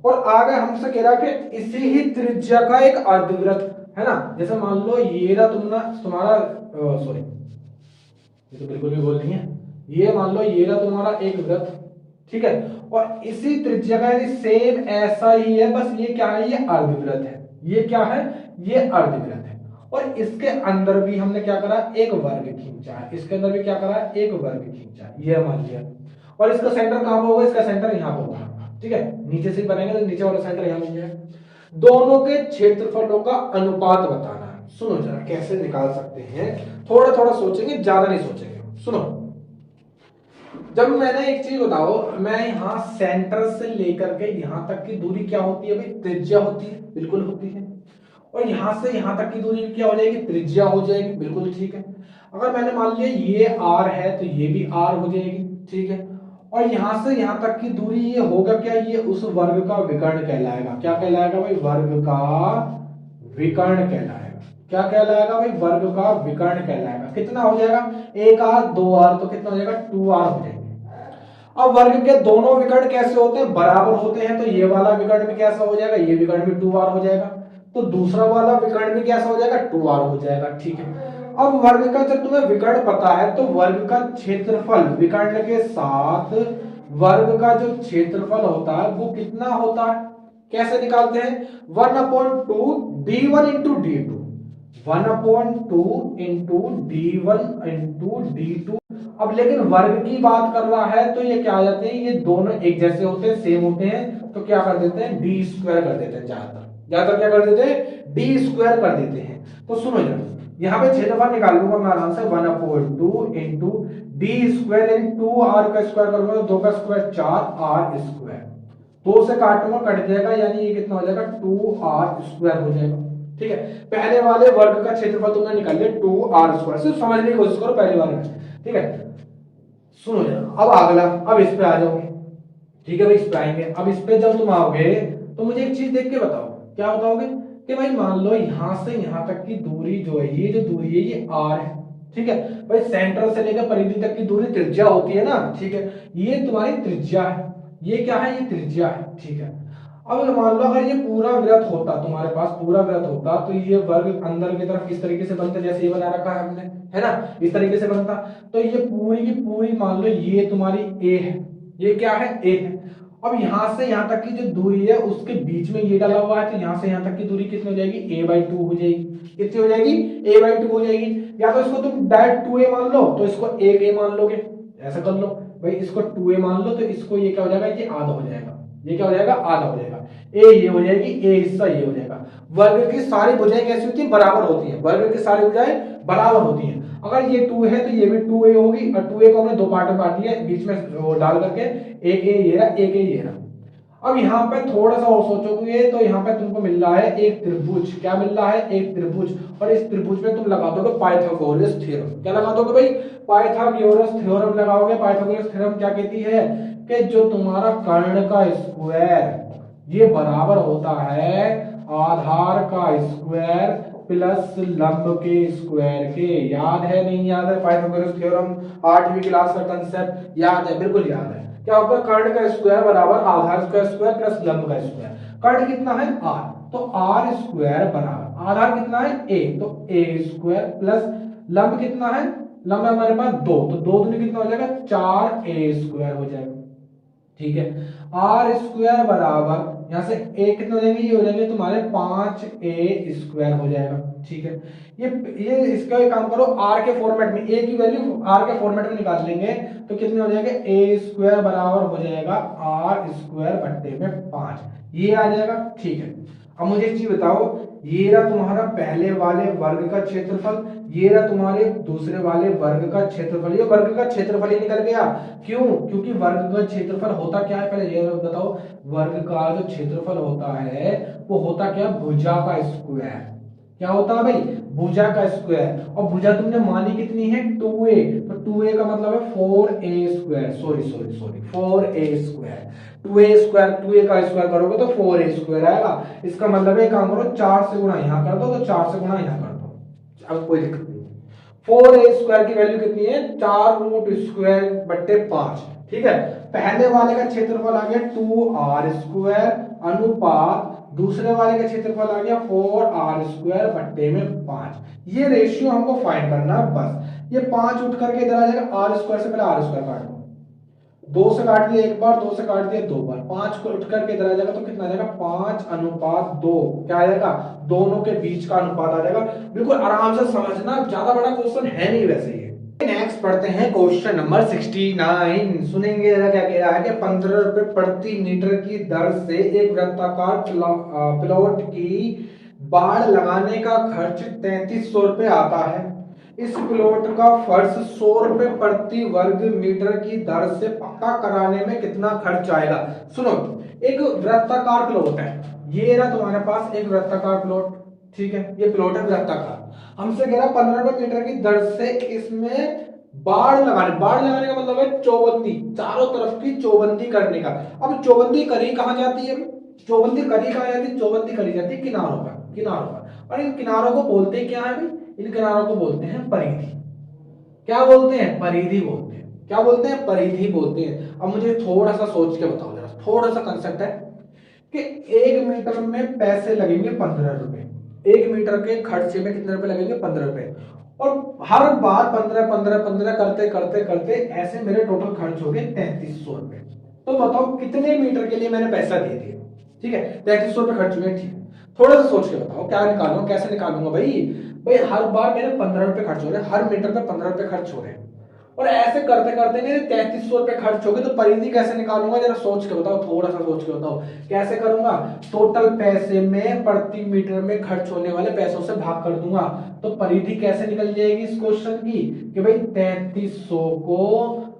और आगे हमसे कह रहा है कि इसी ही त्रिज्या का एक अर्धवृत्त है ना, जैसे मान लो ये रहा तुम्हारा सॉरी, ये तो बिल्कुल भी बोल नहीं है, ये मान लो ये रहा तुम्हारा एक वृत्त, ठीक है, और इसी त्रिज्या का यानी सेम ऐसा ही है, बस ये क्या है? ये अर्धवृत्त है। ये क्या है? ये अर्धवृत्त है। और इसके अंदर भी हमने क्या करा? एक वर्ग खींचा है। इसके अंदर भी क्या करा? एक वर्ग खींचा है, ये मान लिया। और इसका सेंटर कहां होगा? इसका सेंटर यहां पर होगा, ठीक है, नीचे से बनेगा तो नीचे वाला सेंटर यहां मिल जाएगा। दोनों के क्षेत्रफलों का अनुपात बताना है। सुनो जरा कैसे निकाल सकते हैं, थोड़ा थोड़ा सोचेंगे, ज्यादा नहीं सोचेंगे। सुनो, जब मैंने एक चीज बताओ, मैं यहां सेंटर से लेकर के यहां तक की दूरी क्या होती है भाई? त्रिज्या होती है, बिल्कुल होती है। और यहां से यहां तक की दूरी क्या हो जाएगी? त्रिज्या हो जाएगी, बिल्कुल ठीक है। अगर मैंने मान लिया ये r है तो ये भी r हो जाएगी, ठीक है। और यहां से यहां तक की दूरी ये होगा क्या? ये उस वर्ग का विकर्ण कहलाएगा। क्या कहलाएगा भाई? वर्ग का विकर्ण कहलाएगा। क्या कहलाएगा भाई? वर्ग का विकर्ण कहलाएगा। कितना हो जाएगा? 1r 2r, तो कितना हो जाएगा? 2r हो जाएगा। अब वर्ग के दोनों विकर्ण कैसे होते हैं? बराबर होते हैं, तो ये वाला विकर्ण भी कैसा हो जाएगा? ये विकर्ण भी 2r हो जाएगा, तो दूसरा वाला विकर्ण भी कैसा हो जाएगा? 2r हो जाएगा, ठीक है। अब वर्ग का जब तुम्हें विकर्ण पता है तो वर्ग का क्षेत्रफल विकर्ण के साथ वर्ग का जो क्षेत्रफल होता है वो कितना होता है? कैसे निकालते हैं? 1/2 d1 into d2, 1/2 into d1 into d2। अब लेकिन वर्ग की बात कर रहा है तो ये क्या आ जाते हैं? ये दोनों एक जैसे होते हैं, सेम होते हैं, तो क्या कर देते हैं? डी स्क्वायर कर देते हैं। ज्यादातर क्या कर देते हैं? डी स्क्वायर कर देते हैं। तो सुनो जरा, यहाँ पे क्षेत्रफल निकाल लूंगा मैं आराम से, 1/2 इंटू डी स्क्वायर यानी 2r का स्क्वायर करूंगा तो 2 का स्क्वायर 4r स्क्वायर, 2 से काटूंगा कट जाएगा, यानी ये कितना हो जाएगा? 2r स्क्वायर हो जाएगा, ठीक है। पहले वाले वर्ग का क्षेत्रफल तुमने निकाल लिया 2r स्क्वायर, सिर्फ समझने की कोशिश करो पहले वाले में, ठीक है। सुनो जरा, अब अगला, अब इस पे आ जाओगे, ठीक है भाई, इस पे आएंगे। अब इस पे जब तुम आओगे तो मुझे एक चीज देख के बताओ, क्या बताओगे? कि भाई मान लो यहां से यहां तक की दूरी जो है, ये जो दूरी है ये r है, ठीक है भाई। सेंटर से लेकर परिधि तक की दूरी त्रिज्या होती है ना, ठीक है, ये तुम्हारी त्रिज्या है, ये क्या है? ये त्रिज्या है, ठीक है। अब मान लो अगर ये पूरा वृत्त होता, तुम्हारे पास पूरा वृत्त होता, तो ये वर्ग अंदर की तरफ इस तरीके से बनता, जैसे ये बना रखा है हमने, है ना, इस तरीके से बनता। तो ये पूरी की पूरी मान लो ये तुम्हारी ए है, ये क्या है, ए है। अब यहां से यहां तक की जो दूरी है उसके बीच में ये डाला हुआ है, तो यहां से यहां तक की दूरी कितनी हो जाएगी, a/2 हो जाएगी। कितनी हो जाएगी, a/2 हो जाएगी। या तो इसको तुम डायरेक्ट 2a मान लो, तो इसको 1a मान लोगे, ऐसा कर लो भाई, इसको 2a मान लो, तो इसको ये क्या हो जाएगा, ये आधा हो जाएगा, ये क्या हो जाएगा, आधा हो जाएगा। ए ये हो जाएगी, ए हिस्सा ये हो जाएगा। वर्ग की सारी भुजाएं कैसी होती है, बराबर होती है, वर्ग की सारी भुजाएं बराबर होती हैं। अगर ये 2 है तो ये भी 2a होगी, और 2a को हमने दो पार्ट में बांट लिया, बीच में वो डाल करके एक a ये रहा, एक a ये रहा। अब यहाँ पे थोड़ा सा और सोचोगे तो यहाँ पे तुमको मिल रहा है एक त्रिभुज, क्या मिल रहा है, एक त्रिभुज, और इस त्रिभुज में तुम लगा दोगे पाइथागोरस थ्योरम। क्या लगा दोगे भाई, पाइथागोरस थ्योरम लगाओगे। पाइथागोरस थ्योरम क्या कहती है कि जो तुम्हारा कर्ण का स्क्वायर ये बराबर होता है आधार का स्क्वायर प्लस लंब के स्क्वायर के। याद है, नहीं याद है, पाइथागोरस थ्योरम 8वीं क्लास का कंसेप्ट याद है, बिल्कुल याद है। क्या होगा, कर्ण का स्क्वायर बराबर आधार का स्क्वायर प्लस लंब का स्क्वायर। कर्ण कितना है, r, तो r स्क्वायर बराबर आधार कितना है, a, तो a स्क्वायर प्लस लंब कितना है, लंब हमारे पास 2, तो 2 दूनी कितना हो जाएगा, 4a स्क्वायर हो जाएगा। ठीक है, आर स्क्वायर बराबर यहां से a कितने हो जाएंगे, ये हो जाएंगे तुम्हारे 5a स्क्वायर हो जाएगा। ठीक है, ये इसका एक काम करो, r के फॉर्मेट में a की वैल्यू r के फॉर्मेट में निकाल लेंगे, तो कितने हो जाएगा, a स्क्वायर बराबर हो जाएगा r स्क्वायर बट्टे में 5, ये आ जाएगा। ठीक है, अब मुझे एक चीज बताओ, ये रहा तुम्हारा पहले वाले वर्ग का क्षेत्रफल, ये रहा तुम्हारे दूसरे वाले वर्ग का क्षेत्रफल, ये वर्ग का क्षेत्रफल ही निकल गया। क्यों, क्योंकि वर्ग का क्षेत्रफल होता क्या है, पहले ये बताओ, वर्ग का जो क्षेत्रफल होता है वो होता क्या, भुजा का स्क्वायर। क्या होता है भाई, भुजा का स्क्वायर, और भुजा तुमने मानी कितनी है, 2a, तो 2a का मतलब है 4a square, sorry 4a square. 2a square, 2a का स्क्वायर करोगे तो 4a स्क्वायर आएगा। इसका मतलब है, काम करो 4 से गुणा यहां कर दो, तो 4 से गुणा यहां कर दो, अब कोई दिक्कत नहीं। 4a स्क्वायर की वैल्यू कितनी है, 4 रूट स्क्वायर बट्टे 5। ठीक है, पहले वाले का क्षेत्रफल आ गया 2r स्क्वायर अनुपात दूसरे वाले का क्षेत्रफल आ गया 4r स्क्वायर बट्टे में 5। ये रेशियो हमको फाइंड करना है बस। ये 5 उठ करके इधर आ जाएगा, r स्क्वायर से पहले r स्क्वायर काट दो, 2 से काट दिया एक बार, 2 से काट दिया दो बार, 5 को उठ करके इधर आ जाएगा, तो कितना आ जाएगा, 5:2। क्या आ जाएगा, दोनों के बीच का अनुपात आ जाएगा। बिल्कुल आराम से समझना, ज्यादा बड़ा क्वेश्चन है नहीं वैसे ये। नेक्स्ट पढ़ते हैं क्वेश्चन नंबर 69। सुनेंगे जरा क्या कह रहा है कि 15 रुपए प्रति मीटर की दर से एक वृत्ताकार प्लॉट की बाड़ लगाने का खर्च 3300 रुपए आता है। इस प्लॉट का फर्श 100 रुपए प्रति वर्ग मीटर की दर से पक्का कराने में कितना खर्च आएगा। सुनो, एक वृत्ताकार प्लॉट है, ये रहा तुम्हारे पास एक वृत्ताकार प्लॉट। ठीक है, ये प्लॉट है वृत्ताकार, हमसे कह रहा 15 रुपए मीटर की दर से इसमें बाड़ लगाने का मतलब है चौबंदी, चारों तरफ की चौबंदी करने का। अब चौबंदी करी कहां जाती है, चौबंदी करी कहां जाती है, चौबंदी करी जाती है किनारों पर, और इन किनारों को बोलते क्या है भाई, इन किनारों को बोलते हैं परिधि। क्या बोलते हैं, परिधि बोलते हैं। क्या बोलते हैं, परिधि बोलते हैं। अब मुझे थोड़ा सा सोच के बताओ जरा, थोड़ा सा कंसेप्ट है कि 1 मीटर में पैसे लगेंगे 15 रुपए, 1 मीटर के खर्चे में कितने रुपए लगेंगे, 15 रुपए, और हर बार 15 करते करते करते ऐसे मेरे टोटल खर्च हो गए 3300 रुपए। तो बताओ कितने मीटर के लिए मैंने पैसा दे दिया। ठीक है, 3300 रुपए खर्च हुए। ठीक, थोड़ा सा सोच के बताओ क्या निकालूंगा, कैसे निकालूंगा भाई हर बार मेरे 15 रुपए खर्च हो रहे हैं, हर मीटर पे 15 रुपए खर्च हो रहे हैं, और ऐसे करते करते मेरे 3300 रुपए खर्च हो गए। तो परिधि कैसे निकालूंगा, जरा सोच के बताओ, थोड़ा सा सोच के बताओ कैसे करूंगा। टोटल पैसे में प्रति मीटर में खर्च होने वाले पैसों से भाग कर दूंगा, तो परिधि कैसे निकल जाएगी इस क्वेश्चन की कि भाई 3300 को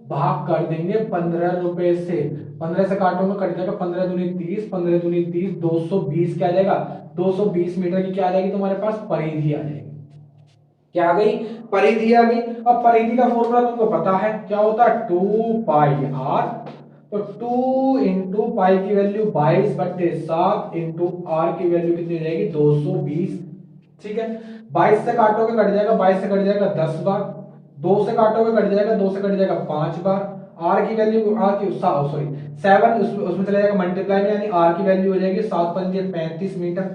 भाग कर देंगे 15 रुपए से, 15 से काटोगे कट जाएगा 15 दूनी 30, 15 दूनी 30, 220 क्या आ जाएगा, 220 मीटर की क्या आ जाएगी तुम्हारे पास, परिधि आ जाएगी। क्या आ गई, परिधि आ गई। अब परिधि का फॉर्मूला तुमको पता है क्या होता है, 2πr, तो 2 इंटू पाई की वैल्यू 22/7 इंटू आर की वैल्यू कितनी हो जाएगी, 220। ठीक है, 22 से काटोगे कट जाएगा, 22 से कट जाएगा 10 बार, 2 से काटोगे कट जाएगा, 2 से कट जाएगा 5 बार, आर की वैल्यू आर की सॉरी 7 उसमें चला जाएगा मल्टीप्लाई में, यानी आर की वैल्यू हो जाएगी 7 पंजे 35 मीटर।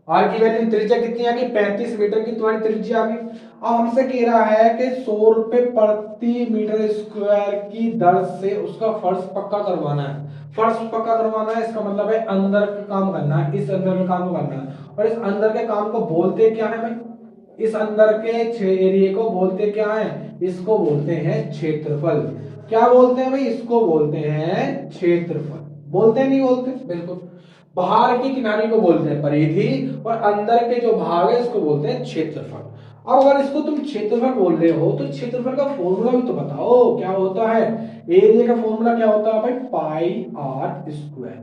आर की वैल्यू त्रिज्या कितनी आ गई 35 मीटर की तुम्हारी त्रिज्या आ गई। अब हमसे कह रहा है कि 100 रुपए प्रति मीटर स्क्वायर की दर से उसका फर्श पक्का करवाना है। फर्श पक्का करवाना है इसका मतलब है अंदर का काम करना है, इस अंदर के काम को करना है। और इस अंदर के काम को बोलते क्या है भाई, इस अंदर के एरिया को बोलते क्या है, इसको बोलते हैं क्षेत्रफल। क्या बोलते हैं भाई, इसको बोलते हैं क्षेत्रफल। बोलते हैं नहीं बोलते, बिल्कुल। बाहर की किनारे को बोलते हैं परिधि और अंदर के जो भाग है इसको बोलते हैं क्षेत्रफल। अब अगर इसको तुम क्षेत्रफल बोल रहे हो तो क्षेत्रफल का फॉर्मूला भी तो बताओ क्या होता है। एरिया का फॉर्मूला क्या होता है भाई, पाई आर स्क्वायर।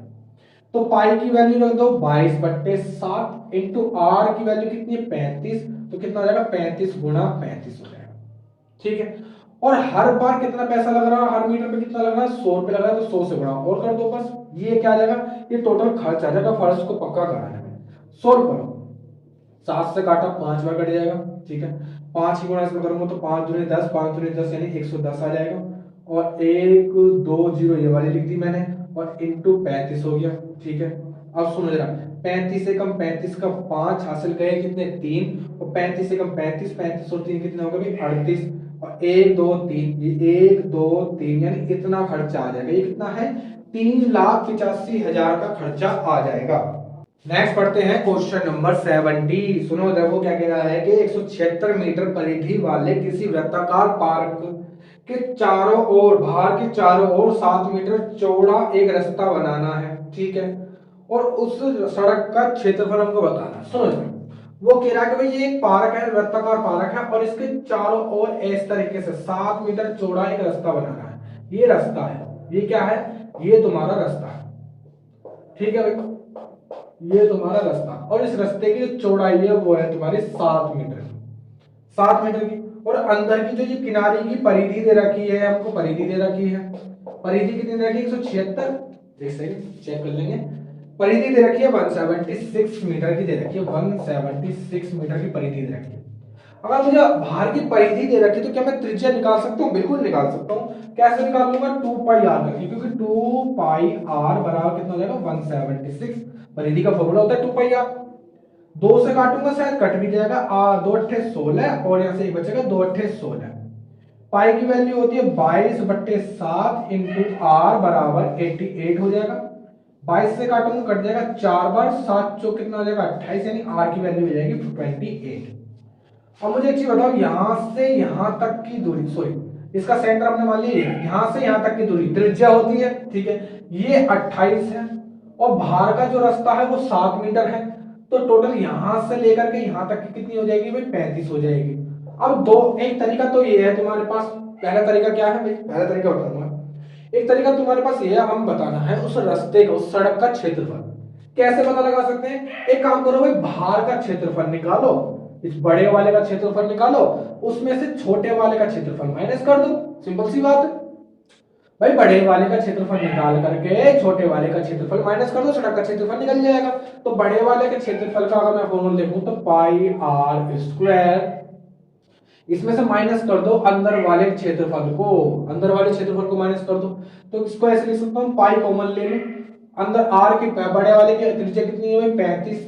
तो पाई की वैल्यू रख दो 22/7 इंटू आर की वैल्यू कितनी है 35, तो कितना हो जाएगा 35 गुणा 35 हो जाएगा। ठीक है, और हर बार कितना पैसा लग रहा है, हर मीटर पे कितना लग रहा है 100 रुपए लग रहा है, तो 100 से गुणा और कर दो बस। ये क्या आ जाएगा, ये टोटल खर्च आ जाएगा फर्श को पक्का कराने में 100 रुपए। 7 से काटा 5 बार कट जाएगा। ठीक है, 5 की गुणा इसमें करूंगा तो 5 दूनी 10, 5 दूनी 10 यानी 110 आ जाएगा। और 1 2 0 ये वाली लिख दी मैंने और इंटू 35 हो गया। ठीक है, अब सुनो जरा, 35 से कम 35 का 5 हासिल गए कितने 3, और 35 से कम 35, 35 और 3 कितने हो गए भाई 38, और 1 2 3 ये 1 2 3 यानी इतना खर्चा आ जाएगा। ये कितना है 3,85,000 का खर्चा आ जाएगा। नेक्स्ट पढ़ते हैं क्वेश्चन नंबर 70। सुनो देखो क्या कह रहा है कि 176 मीटर परिधि वाले किसी वृत्ताकार पार्क के चारों ओर, बाहर के चारों ओर 7 मीटर चौड़ा एक रास्ता बनाना है। ठीक है, और उस सड़क का क्षेत्रफल हमको बताना है। सुनो, वो कह रहा है कि भाई ये एक पार्क है, वृत्ताकार पार्क है, और इसके चारों ओर इस तरीके से 7 मीटर चौड़ा एक रास्ता बनाना है। ये रास्ता है, ये क्या है, ये तुम्हारा रास्ता है। ठीक है भाई, ये तुम्हारा रास्ता, और इस रास्ते की जो चौड़ाई है वो है तुम्हारी 7 मीटर, 7 मीटर की। और अंदर की जो ये किनारे की परिधि दे रखी है, हमको परिधि दे रखी है, परिधि कितनी दे रखी है 176, एक सेकंड चेक कर लेंगे। परिधि दे रखी है 176 मीटर की दे रखी है, 176 मीटर की परिधि दे रखी है। अगर मुझे बाहर की परिधि दे रखी है तो क्या मैं त्रिज्या निकाल सकता हूँ, बिल्कुल निकाल सकता हूँ। कैसे निकाल लूंगा 2 पाई आर करके, क्योंकि 2 पाई आर बराबर कितना हो जाएगा 176, परिधि का फॉर्मूला होता है 2 पाई आर। 2 से काटूंगा शायद कट भी जाएगा, 2 अट्ठे 16 और यहां से एक बचेगा 2 अट्ठे 16। पाई की वैल्यू होती है 22/7 इंटू आर बराबर 88 हो जाएगा। 22 से काटूंगा कट जाएगा 4 बार, 7 चौक कितना हो जाएगा 28, यानी आर की वैल्यू हो जाएगी 28। अब मुझे एक चीज बताओ, यहां से यहां तक की दूरी, सॉरी इसका सेंटर हमने मान लिया, यहां से यहां तक की दूरी त्रिज्या होती है। ठीक है, ये 28 है और बाहर का जो रास्ता है वो 7 मीटर है, तो टोटल यहां से लेकर के यहां तक की कितनी हो जाएगी भाई 35 हो जाएगी। अब दो, एक तरीका तो ये है तुम्हारे पास, पहला तरीका क्या है भाई, पहला तरीका बताऊंगा। एक तरीका तुम्हारे पास ये है, हम बताना है उस रास्ते का, उस सड़क का क्षेत्रफल। कैसे पता लगा सकते हैं, एक काम करो भाई, बाहर का क्षेत्रफल निकालो, इस बड़े वाले का क्षेत्रफल निकालो, उसमें से छोटे वाले का क्षेत्रफल माइनस कर दो, सिंपल सी बात है भाई। बड़े वाले का क्षेत्रफल निकाल करके छोटे वाले का क्षेत्रफल माइनस कर दो, सड़क का क्षेत्रफल निकल जाएगा। तो बड़े वाले के क्षेत्रफल का अगर मैं फॉर्मूला देखूं तो पाई आर स्क्वायर, इसमें से माइनस कर दो अंदर वाले क्षेत्रफल को, अंदर वाले क्षेत्रफल को माइनस कर दो, तो इसको ऐसे लिख सकता हूं पाई कॉमन ले लो, अंदर आर की बड़े वाले की त्रिज्या कितनी है 35,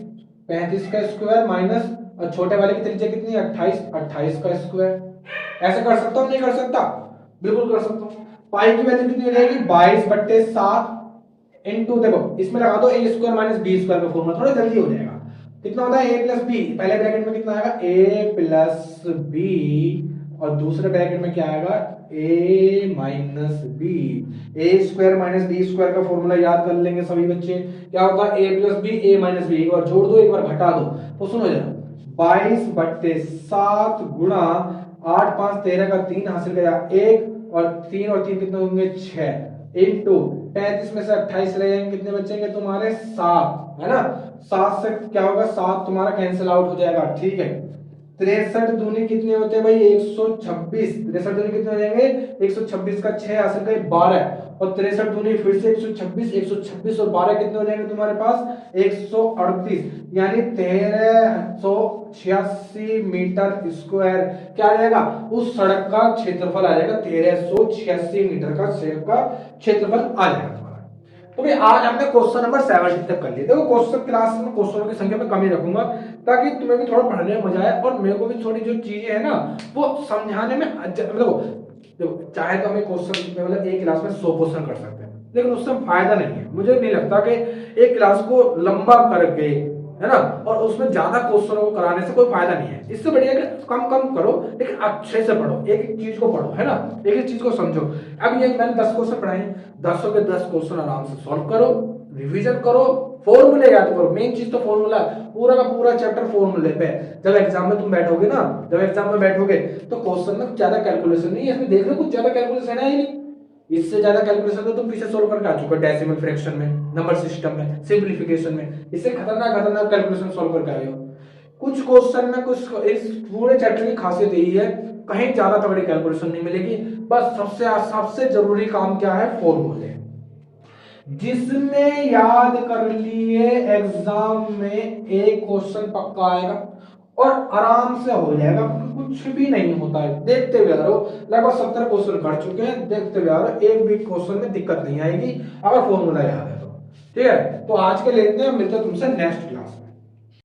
35 का स्क्वायर माइनस और छोटे वाले की त्रिज्या कितनी है 28, 28 का स्क्वायर। ऐसे कर सकता हूं नहीं कर सकता, बिल्कुल कर सकता हूं। पाई की वैल्यू कितनी हो जाएगी 22/7 इंटू, देखो इसमें लगा दो ए स्क्वायर माइनस बी स्क्वायर का फॉर्मूला, थोड़ा जल्दी हो जाएगा। कितना होता है ए प्लस बी, पहले ब्रैकेट में कितना आएगा ए प्लस बी, और दूसरे ब्रैकेट में क्या आएगा ए माइनस बी। ए स्क्वायर माइनस बी स्क्वायर का फॉर्मूला याद कर लेंगे सभी बच्चे, क्या होता है ए प्लस बी ए माइनस बी, एक बार जोड़ दो एक बार घटा दो, तो सुनो जरा 22/7 गुणा 8 5 13 का 3 हासिल गया 1, और 3 और 3 कितने होंगे 6 इंटू 35 में से 28 रह जाएंगे, कितने बचेंगे तुम्हारे 7, है ना। 7 से क्या होगा 7 तुम्हारा कैंसिल आउट हो जाएगा। ठीक है, 63 दूनी कितने होते हैं भाई 126, 63 दूनी कितने हो जाएंगे 126 का 6 हासिल का 12 और 63 दूनी फिर से 126, 126 और 12 कितने हो जाएंगे तुम्हारे पास 138, यानी 1386 मीटर स्क्वायर क्या आ जाएगा उस सड़क का क्षेत्रफल आ जाएगा, 1386 मीटर का सड़क का क्षेत्रफल आ जाएगा। तो भाई आज हमने क्वेश्चन नंबर 70 तक कर लिया। देखो क्वेश्चन क्लास में क्वेश्चनों की संख्या में कमी रखूंगा ताकि तुम्हें भी थोड़ा पढ़ने में मजा आए और मेरे को भी थोड़ी जो चीजें है ना वो समझाने में देखो चाहे तो हमें क्वेश्चन मतलब एक क्लास में 100 क्वेश्चन कर सकते हैं, लेकिन उससे फायदा नहीं है। मुझे नहीं लगता कि एक क्लास को लंबा करके है ना और उसमें ज्यादा क्वेश्चनों को कराने से कोई फायदा नहीं है। इससे बढ़िया कि कम कम करो लेकिन अच्छे से पढ़ो, एक एक चीज को पढ़ो है ना, एक एक चीज को समझो। अब ये मैंने 10 क्वेश्चन पढ़ाए, 10 के 10 क्वेश्चन आराम से सॉल्व करो, रिवीजन करो, फॉर्मूले याद करो। मेन चीज तो फॉर्मूला, पूरा का पूरा चैप्टर फॉर्मूले पे है। जब एग्जाम में तुम बैठोगे ना, जब एग्जाम में बैठोगे तो क्वेश्चन में ज्यादा कैलकुलेशन नहीं है, इसमें देख लो कुछ ज्यादा कैलकुलेशन है ही नहीं। इससे ज्यादा कैलकुलेशन तो तुम पीछे सोल्व करके आ चुके हो, डेसिमल फ्रैक्शन में, नंबर सिस्टम में, सिंपलीफिकेशन में। इससे खतरनाक खतरनाक कैलकुलेशन सोल्व करके आए हो। कुछ क्वेश्चन में कुछ इस पूरे चैप्टर की खासियत यही है, कहीं ज्यादा तगड़ी कैलकुलेशन नहीं मिलेगी। बस सबसे जरूरी काम क्या है, फॉर्मूले। जिसने याद कर लिए एग्जाम में एक क्वेश्चन पक्का आएगा और आराम से हो जाएगा, कुछ भी नहीं होता है। देखते हुए आ रहो, लगभग 70 क्वेश्चन कर चुके हैं, देखते हुए आ रहो, एक भी क्वेश्चन में दिक्कत नहीं आएगी अगर फॉर्मूला याद है तो। ठीक है, तो आज के लेते हैं, मिलते हैं तुमसे नेक्स्ट क्लास।